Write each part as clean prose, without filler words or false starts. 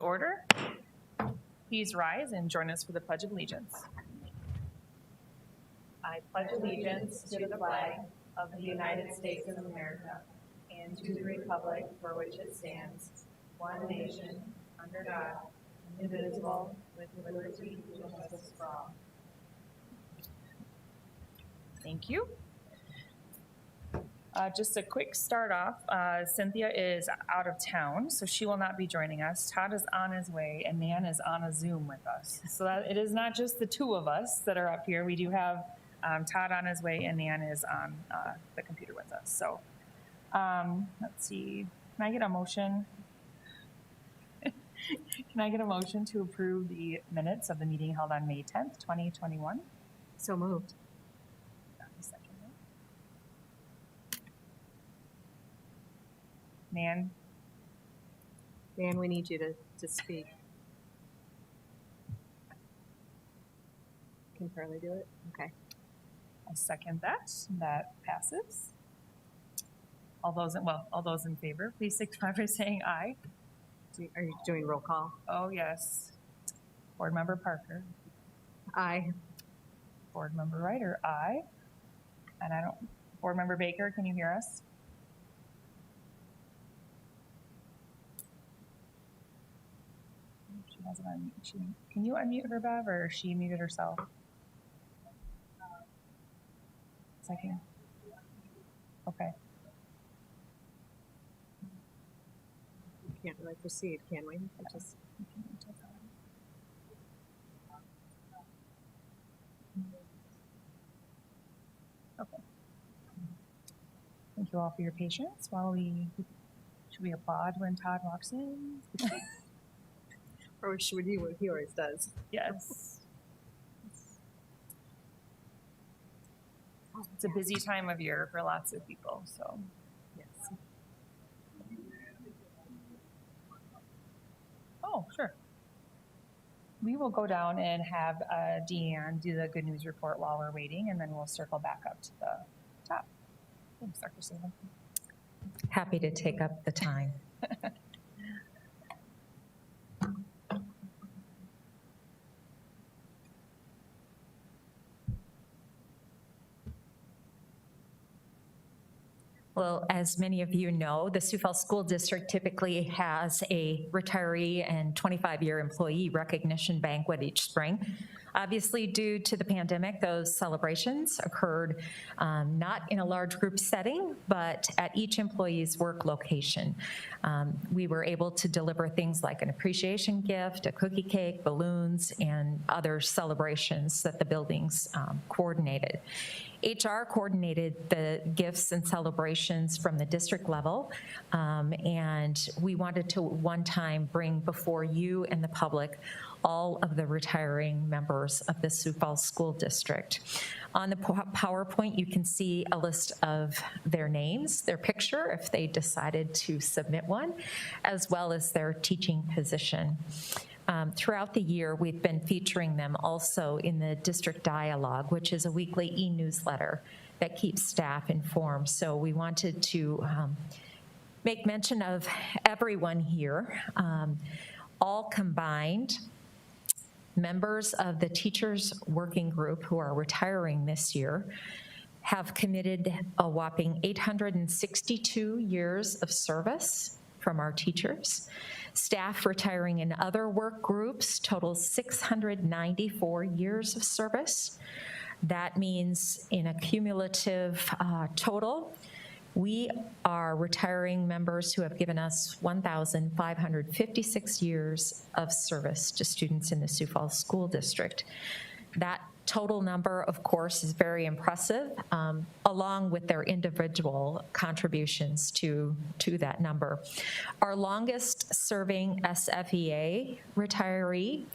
Order. Please rise and join us for the Pledge of Allegiance. I pledge allegiance to the flag of the United States of America and to the republic for which it stands, one nation, under God, indivisible, with liberty and justice for all. Thank you. Just a quick start off, Cynthia is out of town, so she will not be joining us. Todd is on his way, and Nan is on a Zoom with us. So that it is not just the two of us that are up here. We do have Todd on his way, and Nan is on the computer with us. So let's see. Can I get a motion? Can I get a motion to approve the minutes of the meeting held on May 10th, 2021? So moved. Nan? Dan, we need you to speak. Can Carly do it? Okay. I second that. That passes. All those in favor, please signify by saying aye. Are you doing roll call? Oh, yes. Board Member Parker. Aye. Board Member Ryder, aye. And Board Member Baker, can you hear us? She has it on mute. Can you unmute her, Bev, or she muted herself? Second. Okay. We can't really proceed, can we? Okay. Thank you all for your patience. Should we applaud when Todd walks in? Or should we do what he always does? Yes. It's a busy time of year for lots of people, so. Yes. Oh, sure. We will go down and have Deanne do the good news report while we're waiting, and then we'll circle back up to the top. Thanks, Dr. Saban. Happy to take up the time. Well, as many of you know, the Sioux Falls School District typically has a retiree and 25-year employee recognition banquet each spring. Obviously, due to the pandemic, those celebrations occurred not in a large group setting, but at each employee's work location. We were able to deliver things like an appreciation gift, a cookie cake, balloons, and other celebrations that the buildings coordinated. HR coordinated the gifts and celebrations from the district level, and we wanted to one time bring before you and the public all of the retiring members of the Sioux Falls School District. On the PowerPoint, you can see a list of their names, their picture, if they decided to submit one, as well as their teaching position. Throughout the year, we've been featuring them also in the District Dialogue, which is a weekly e-newsletter that keeps staff informed. So we wanted to make mention of everyone here. All combined, members of the Teachers Working Group who are retiring this year have committed a whopping 862 years of service from our teachers. Staff retiring in other work groups totals 694 years of service. That means in a cumulative total, we are retiring members who have given us 1,556 years of service to students in the Sioux Falls School District. That total number, of course, is very impressive, along with their individual contributions to that number. Our longest serving SFEA retiree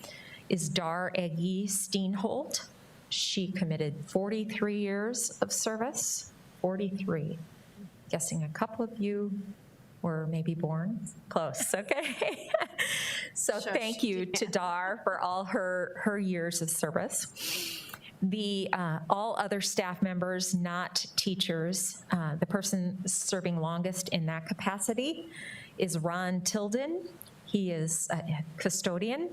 is Dar Egi Steenholt. She committed 43 years of service, 43. Guessing a couple of you were maybe born. Close, okay. So thank you to Dar for all her years of service. The all other staff members, not teachers, the person serving longest in that capacity is Ron Tilden. He is a custodian.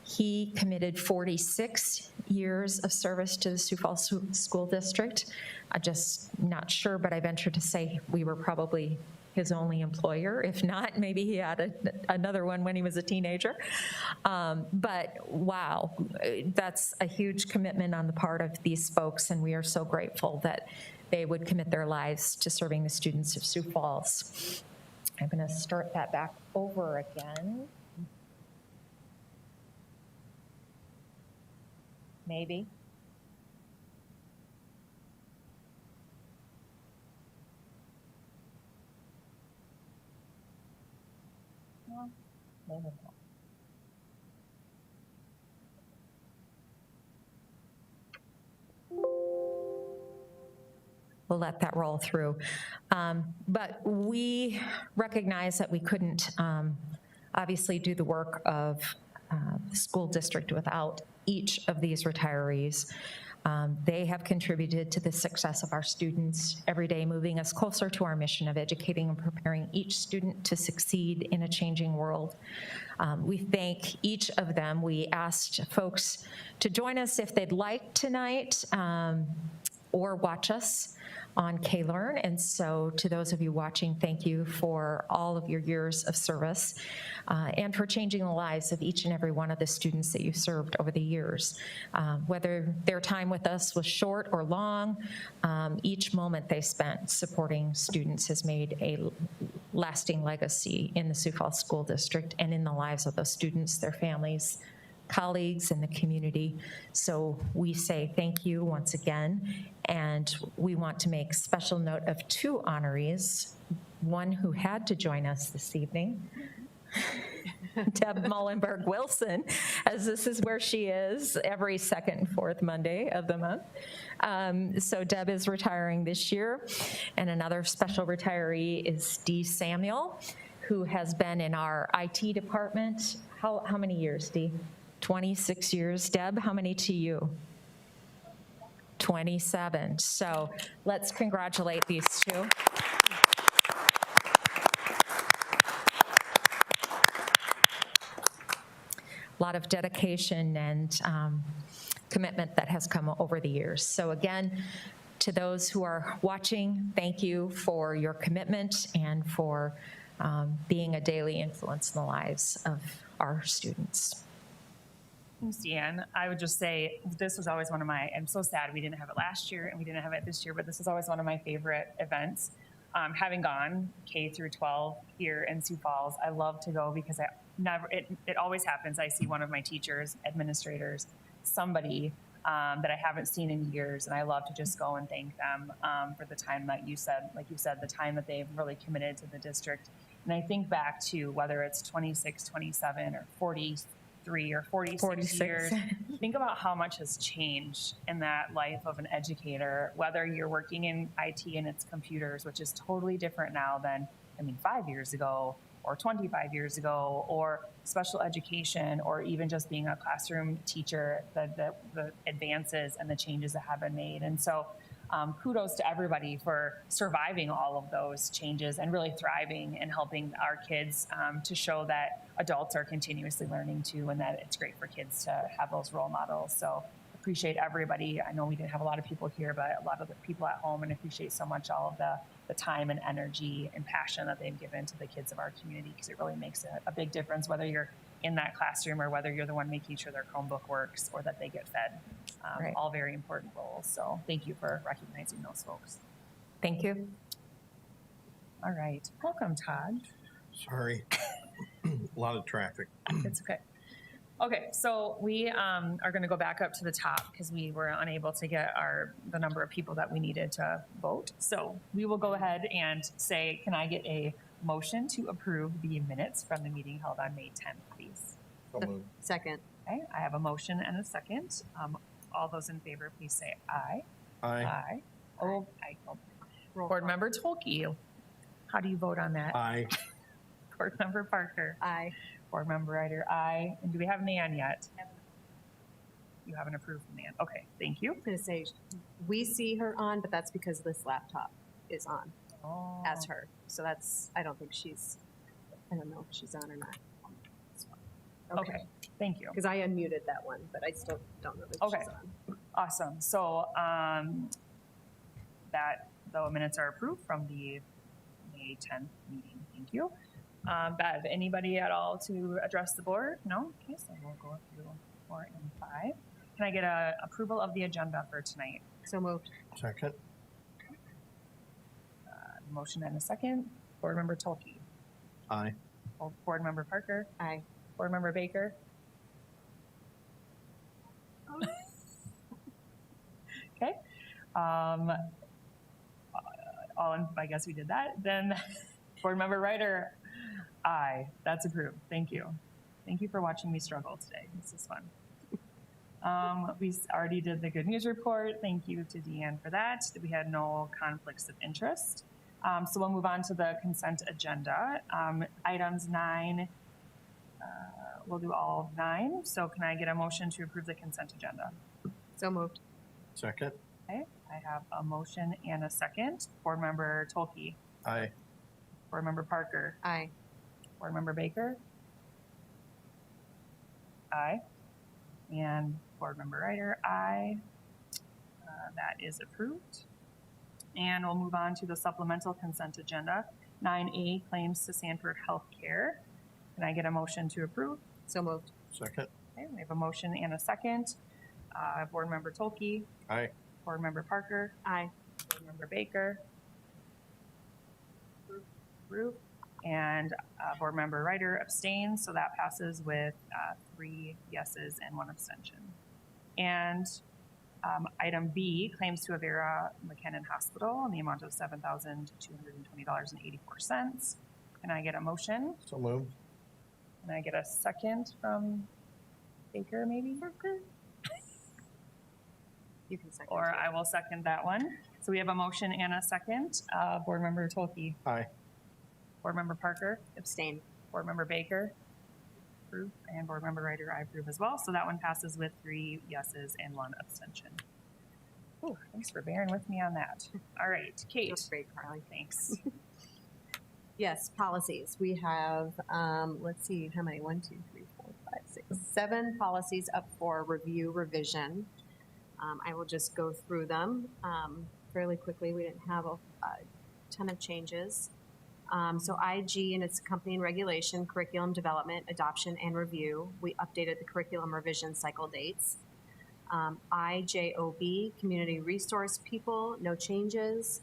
He committed 46 years of service to the Sioux Falls School District. I'm just not sure, but I venture to say we were probably his only employer. If not, maybe he had another one when he was a teenager. But wow, that's a huge commitment on the part of these folks, and we are so grateful that they would commit their lives to serving the students of Sioux Falls. I'm going to start that back over again. Maybe. No, maybe not. We'll let that roll through. But we recognize that we couldn't obviously do the work of the school district without each of these retirees. They have contributed to the success of our students every day, moving us closer to our mission of educating and preparing each student to succeed in a changing world. We thank each of them. We asked folks to join us if they'd like tonight or watch us on K-Learn. And so to those of you watching, thank you for all of your years of service and for changing the lives of each and every one of the students that you've served over the years. Whether their time with us was short or long, each moment they spent supporting students has made a lasting legacy in the Sioux Falls School District and in the lives of those students, their families, colleagues, and the community. So we say thank you once again, and we want to make special note of two honorees, one who had to join us this evening, Deb Mullenberg Wilson, as this is where she is every second and fourth Monday of the month. So Deb is retiring this year, and another special retiree is Dee Samuel, who has been in our IT department. How many years, Dee? 26 years. Deb, how many to you? 27. So let's congratulate these two. A lot of dedication and commitment that has come over the years. So again, to those who are watching, thank you for your commitment and for being a daily influence in the lives of our students. Thanks, Deanne. I would just say this was always one of my, I'm so sad we didn't have it last year and we didn't have it this year, but this is always one of my favorite events. Having gone K through 12 here in Sioux Falls, I love to go because it always happens. I see one of my teachers, administrators, somebody that I haven't seen in years, and I love to just go and thank them for the time that like you said, the time that they've really committed to the district. And I think back to whether it's 26, 27, or 43 or 46 years, think about how much has changed in that life of an educator, whether you're working in IT and it's computers, which is totally different now than, 5 years ago or 25 years ago, or special education, or even just being a classroom teacher, the advances and the changes that have been made. And so kudos to everybody for surviving all of those changes and really thriving and helping our kids to show that adults are continuously learning too, and that it's great for kids to have those role models. So appreciate everybody. I know we didn't have a lot of people here, but a lot of the people at home, and appreciate so much all of the time and energy and passion that they've given to the kids of our community, because it really makes a big difference whether you're in that classroom or whether you're the one making sure their Chromebook works or that they get fed. Right. All very important roles. So thank you for recognizing those folks. Thank you. All right. Welcome, Todd. Sorry. A lot of traffic. It's okay. Okay, so we are going to go back up to the top because we were unable to get the number of people that we needed to vote. So we will go ahead and say, can I get a motion to approve the minutes from the meeting held on May 10th, please? So moved. Second. Okay, I have a motion and a second. All those in favor, please say aye. Aye. Aye. Oh, Board Member Tolkien, how do you vote on that? Aye. Board Member Parker. Aye. Board Member Ryder, aye. And do we have Nan yet? You haven't approved Nan. Okay, thank you. I'm going to say, we see her on, but that's because this laptop is on as her. So I don't know if she's on or not. Okay, thank you. Because I unmuted that one, but I still don't know if Okay. she's on. Awesome. So that the minutes are approved from the May 10th meeting. Thank you. Bev, anybody at all to address the board? No? Okay, so we'll go through 4 and 5. Can I get a approval of the agenda for tonight? So moved. Second. Motion and a second. Board Member Tolke. Aye. Board Member Parker. Aye. Board Member Baker. Okay. I guess we did that. Then Board Member Ryder. Aye. That's approved. Thank you. Thank you for watching me struggle today. This is fun. We already did the good news report. Thank you to Deanne for that. We had no conflicts of interest. So we'll move on to the consent agenda. Items 9, we'll do all 9. So can I get a motion to approve the consent agenda? So moved. Second. Okay, I have a motion and a second. Board Member Tolke, Aye. Board Member Parker, Aye. Board Member Baker. Aye. And Board Member Ryder, aye. That is approved. And we'll move on to the supplemental consent agenda. 9A, claims to Sanford Healthcare. Can I get a motion to approve? So moved. Second. Okay, we have a motion and a second. Board Member Tolke, Aye. Board Member Parker, Aye. Board Member Baker. Approved. And Board Member Ryder abstains, so that passes with 3 yeses and 1 abstention. And item B, claims to Avera McKinnon Hospital in the amount of $7,220.84. Can I get a motion? So moved. Can I get a second from Baker, maybe? You can second. Or I will second that one. So we have a motion and a second. Board Member Tolke, Aye. Board Member Parker, Abstain. Board Member Baker, approve, and Board Member Ryder, I approve as well. So that one passes with 3 yeses and 1 abstention. Ooh, thanks for bearing with me on that. All right, Kate. That's great, Carly. Thanks. Yes, policies. We have, let's see, how many? 1, 2, 3, 4, 5, 6, 7 policies up for review revision. I will just go through them fairly quickly. We didn't have a ton of changes. So IG and its accompanying regulation, curriculum development, adoption, and review. We updated the curriculum revision cycle dates. IJOB, community resource people, no changes.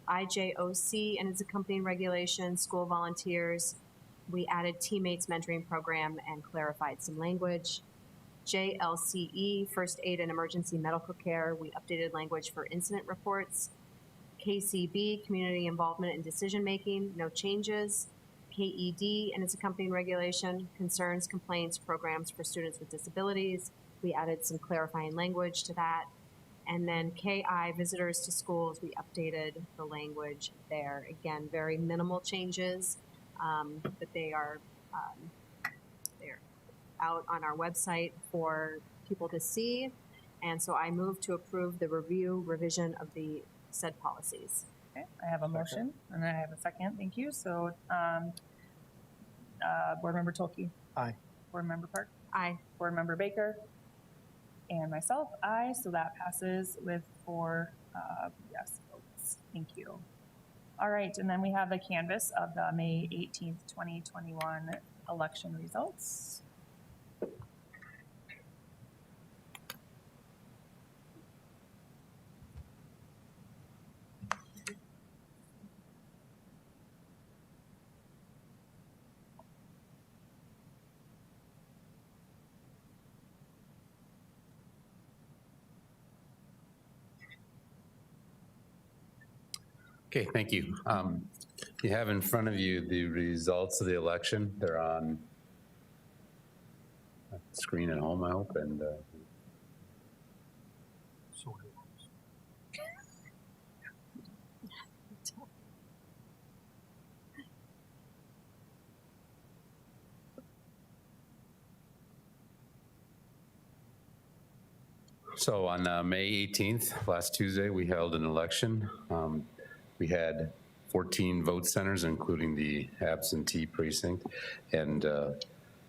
IJOC and its accompanying regulation, school volunteers. We added teammates mentoring program and clarified some language. JLCE, first aid and emergency medical care. We updated language for incident reports. KCB, community involvement and decision making, no changes. KED and its accompanying regulation, concerns, complaints, programs for students with disabilities. We added some clarifying language to that. And then KI, visitors to schools, we updated the language there. Again, very minimal changes, but they're out on our website for people to see. And so I move to approve the review revision of the said policies. Okay, I have a motion and I have a second. Thank you. So, Board Member Tolke. Aye. Board Member Park. Aye. Board Member Baker. And myself, aye. So that passes with 4 yes votes. Thank you. All right, and then we have the canvas of the May 18th, 2021 election results. Okay, thank you. You have in front of you the results of the election. They're on screen at home, I hope, and So so on May 18th, last Tuesday, we held an election. We had 14 vote centers, including the absentee precinct, and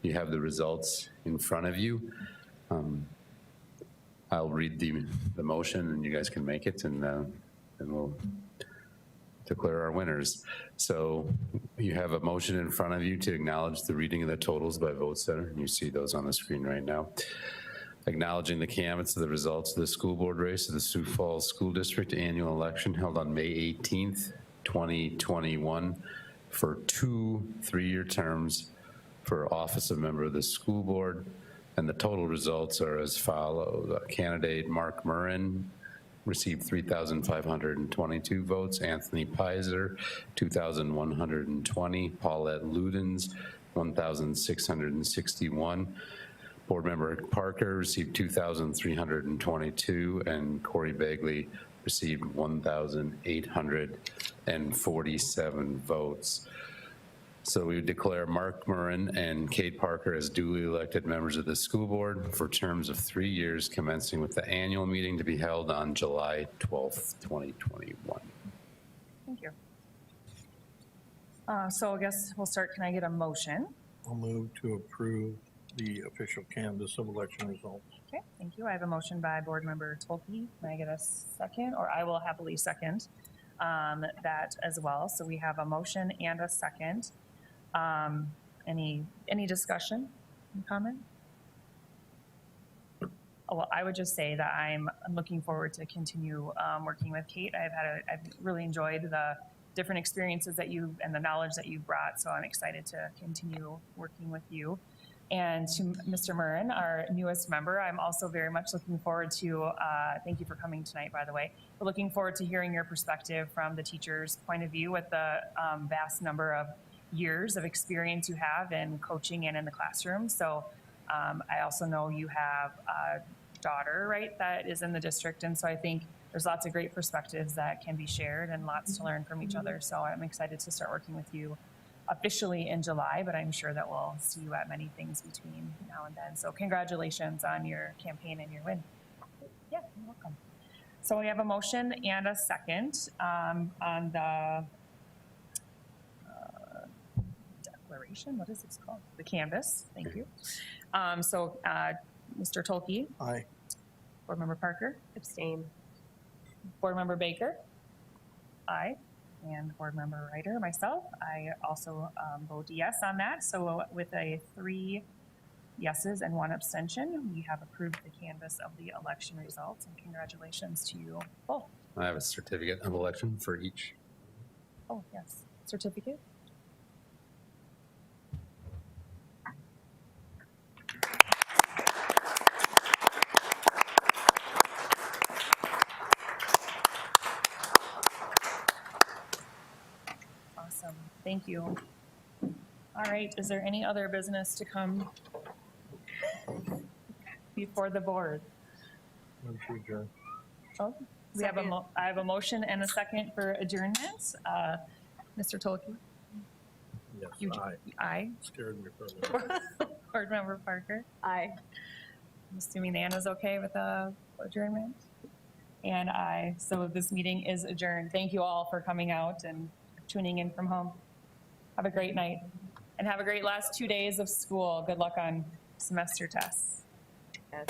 You have the results in front of you. I'll read the motion and you guys can make it, and we'll declare our winners. So you have a motion in front of you to acknowledge the reading of the totals by Vote Center, and you see those on the screen right now. Acknowledging the canvass of the results of the school board race of the Sioux Falls School District annual election held on May 18th, 2021 for 2 3-year terms for office of member of the school board. And the total results are as follows. Candidate Mark Murrin received 3,522 votes. Anthony Pizer, 2,120. Paulette Ludens, 1,661. Board member Parker received 2,322, and Corey Bagley received 1,847 votes. So we declare Mark Murrin and Kate Parker as duly elected members of the school board for terms of 3 years, commencing with the annual meeting to be held on July 12th, 2021. Thank you. So I guess we'll start. Can I get a motion? I'll move to approve the official canvass of election results. Okay, thank you. I have a motion by Board Member Tolke. Can I get a second? Or I will happily second that as well. So we have a motion and a second. Any discussion, any comment? Oh, well, I would just say that I'm looking forward to continue working with Kate. I've really enjoyed the different experiences that you and the knowledge that you brought. So I'm excited to continue working with you. And to Mr. Murrin, our newest member, I'm also very much looking forward to, thank you for coming tonight, by the way, but looking forward to hearing your perspective from the teacher's point of view with the vast number of years of experience you have in coaching and in the classroom. So I also know you have a daughter, right, that is in the district. And so I think there's lots of great perspectives that can be shared and lots to learn from each other. So I'm excited to start working with you officially in July, but I'm sure that we'll see you at many things between now and then. So congratulations on your campaign and your win. Yeah, you're welcome. So we have a motion and a second on the declaration. What is this called? The canvas. Thank you. So Mr. Tolke. Aye. Board Member Parker. Abstain. Board Member Baker. Aye. And Board Member Ryder, myself, I also vote yes on that. So with 3 yeses and 1 abstention, we have approved the canvas of the election results, and congratulations to you both. I have a certificate of election for each. Oh, yes. Certificate? Awesome. Thank you. All right. Is there any other business to come before the board? Move to adjourn. Oh, we have I have a motion and a second for adjournment. Mr. Tolke? Yes, You- aye. Aye. Scared me for a minute. Board Member Parker? Aye. I'm assuming Anna's okay with the adjournment? And aye. So this meeting is adjourned. Thank you all for coming out and tuning in from home. Have a great night. And have a great last 2 days of school. Good luck on semester tests. Yes.